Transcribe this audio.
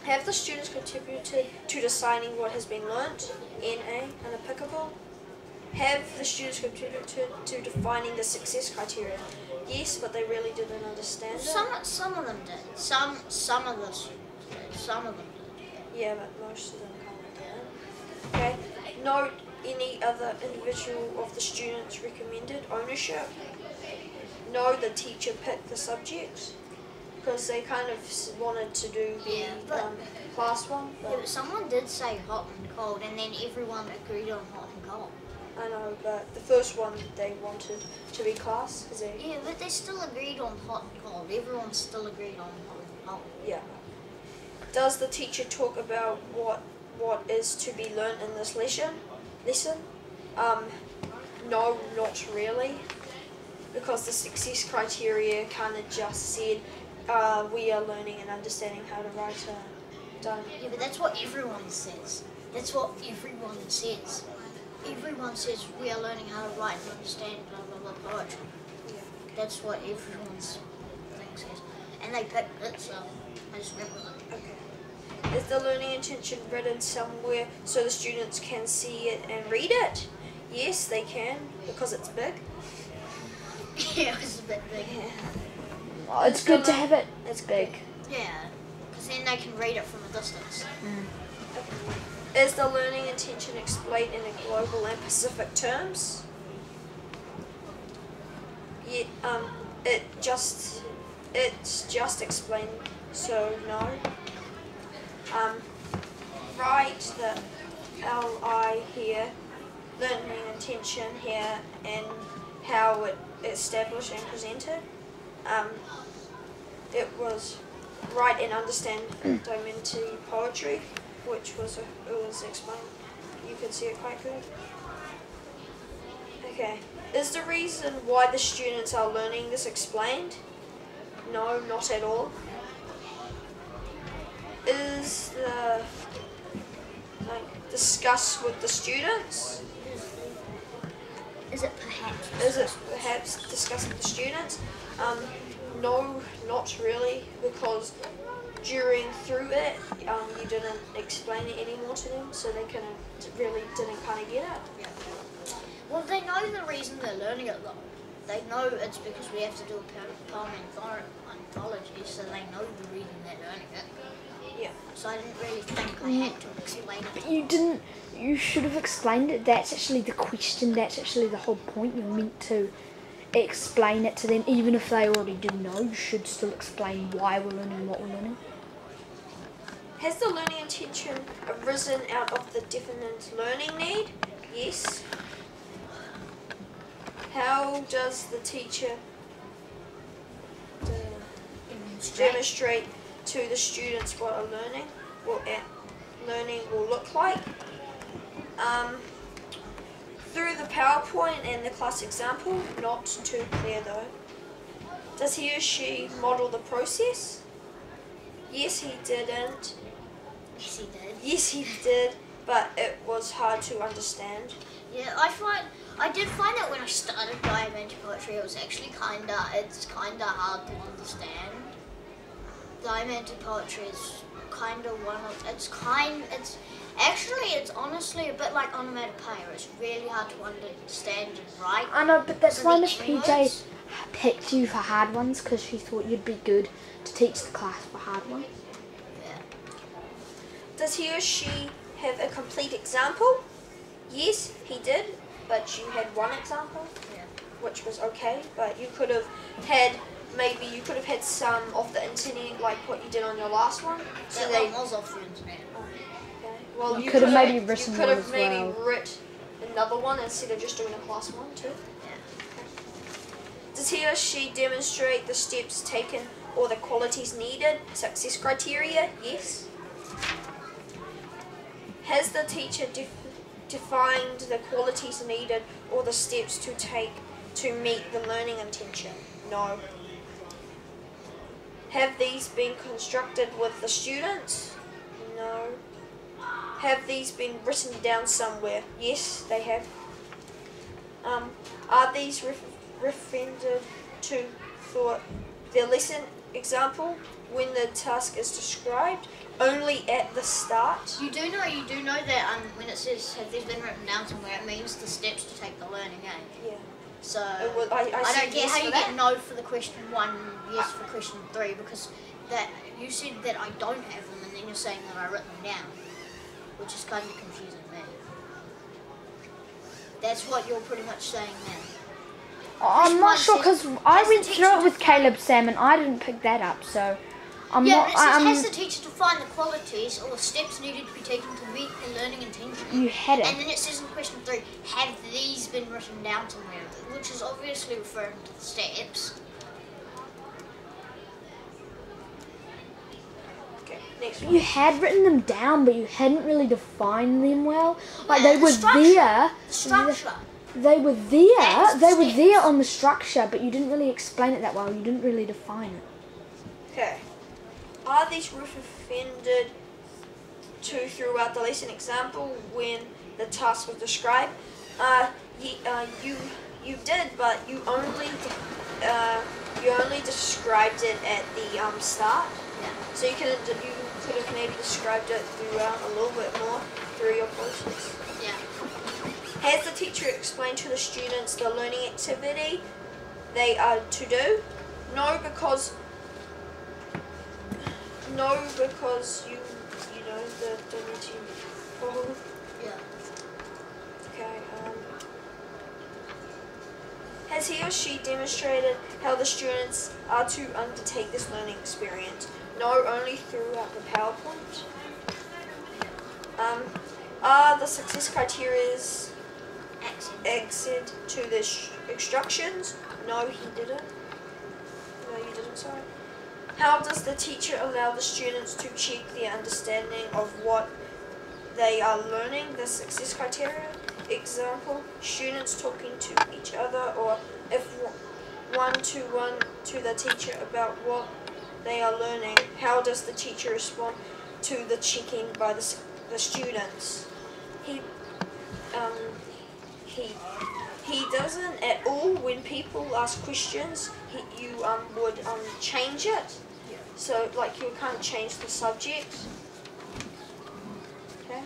Have the students contributed to deciding what has been learnt? NA, unapplicable. Have the students contributed to defining the success criteria? Yes, but they really didn't understand it. Some of them did. Some of them did. Yeah, but most of them kind of didn't. Okay. Note any other individual of the students recommended ownership. No, the teacher picked the subject because they kind of wanted to do the class one. Yeah, but someone did say hot and cold, and then everyone agreed on hot and cold. I know, but the first one they wanted to be class. Yeah, but they still agreed on hot and cold. Everyone still agreed on hot and cold. Yeah. Does the teacher talk about what is to be learnt in this lesson? No, not really, because the success criteria kind of just said we are learning and understanding how to write a done. Yeah, but that's what everyone says. That's what everyone says. Everyone says we are learning how to write and understand blah blah blah poetry. Yeah. That's what everyone's thing says. And they picked it, so I just went with it. Okay. Is the learning intention written somewhere so the students can see it and read it? Yes, they can, because it's big. Yeah, it's a bit big. Yeah. Well, it's good to have it. It's big. Yeah, because then they can read it from a distance. Okay. Is the learning intention explained in a global and Pacific terms? Yeah, it's just explained, so no. Write the LI here, learning intention here, and how it established and presented. It was write and understand dimensional poetry, which was explained. You could see it quite good. Okay. Is the reason why the students are learning this explained? No, not at all. Is the discuss with the students? Is it perhaps? Is it perhaps discussed with the students? No, not really, because through it, you didn't explain it anymore to them, so they really didn't kind of get it. Yeah. Well, they know the reason they're learning it though. They know it's because we have to do a poem anthology, so they know the reason they're learning it. Yeah. So I didn't really think I had to explain it. But you didn't. You should have explained it. That's actually the question. That's actually the whole point. You're meant to explain it to them, even if they already do know. You should still explain why we're learning what we're learning. Has the learning intention arisen out of the definite learning need? Yes. How does the teacher demonstrate to the students what a learning will look like? Through the PowerPoint and the class example, not too clear though. Does he or she model the process? Yes, he didn't. Yes, he did. Yes, he did, but it was hard to understand. Yeah, I did find that when I started diamantic poetry, it was actually kinda hard to understand. Diamantic poetry is it's honestly a bit like onomatopoeia. It's really hard to understand and write. I know, but that's why Miss Any PJ words? picked you for hard ones, because she thought you'd be good to teach the class for hard ones. Yeah. Does he or she have a complete example? Yes, he did, but you had one example, Yeah. which was okay, but you could have had some off the internet, like what you did on your last one. So That one was off the internet. Okay. Well, You could have maybe written you could one have as maybe well. written another one instead of just doing a class one too. Yeah. Does he or she demonstrate the steps taken or the qualities needed? Success criteria? Yes. Has the teacher defined the qualities needed or the steps to take to meet the learning intention? No. Have these been constructed with the students? No. Have these been written down somewhere? Yes, they have. Are these referred to for the lesson example, when the task is described, only at the start. You do know that when it says have these been written down somewhere, it means the steps to take the learning aid. Yeah. So I I said don't get yes how for you that. get no for the question 1, yes for question 3, because that you said that I don't have them, and then you're saying that I wrote them down, which is kind of confusing me. That's what you're pretty much saying now. I'm not sure because I has went the through it teacher with Caleb Sam and I didn't pick that up, so I'm Yeah, not. but it says, has the teacher defined the qualities or steps needed to be taken to meet the learning intention? You had And it. then it says in question 3, have these been written down somewhere? Which is obviously referring to the steps. Okay, next one. You had written them down, but you hadn't really defined them well. Like Yeah, they the were structure. there. The structure. They were there. That is They were steps. there on the structure, but you didn't really explain it that well. You didn't really define it. Okay. Are these recommended to throughout the lesson? Example, when the task was described. You did, but you only described it at the start. Yeah. So you could have maybe described it throughout a little bit more through your process. Yeah. Has the teacher explained to the students the learning activity they are to do? No, because you know the need to follow. Yeah. Okay. Has he or she demonstrated how the students are to undertake this learning experience? No, only throughout the PowerPoint. Are the success criteria exit to the instructions? No, he didn't. No, you didn't, sorry. How does the teacher allow the students to check their understanding of what they are learning, the success criteria? Example, students talking to each other, or if one-to-one to the teacher about what they are learning, how does the teacher respond to the checking by the students? He doesn't at all. When people ask questions, you would change it. Yeah. So like you kind of change the subject. Okay.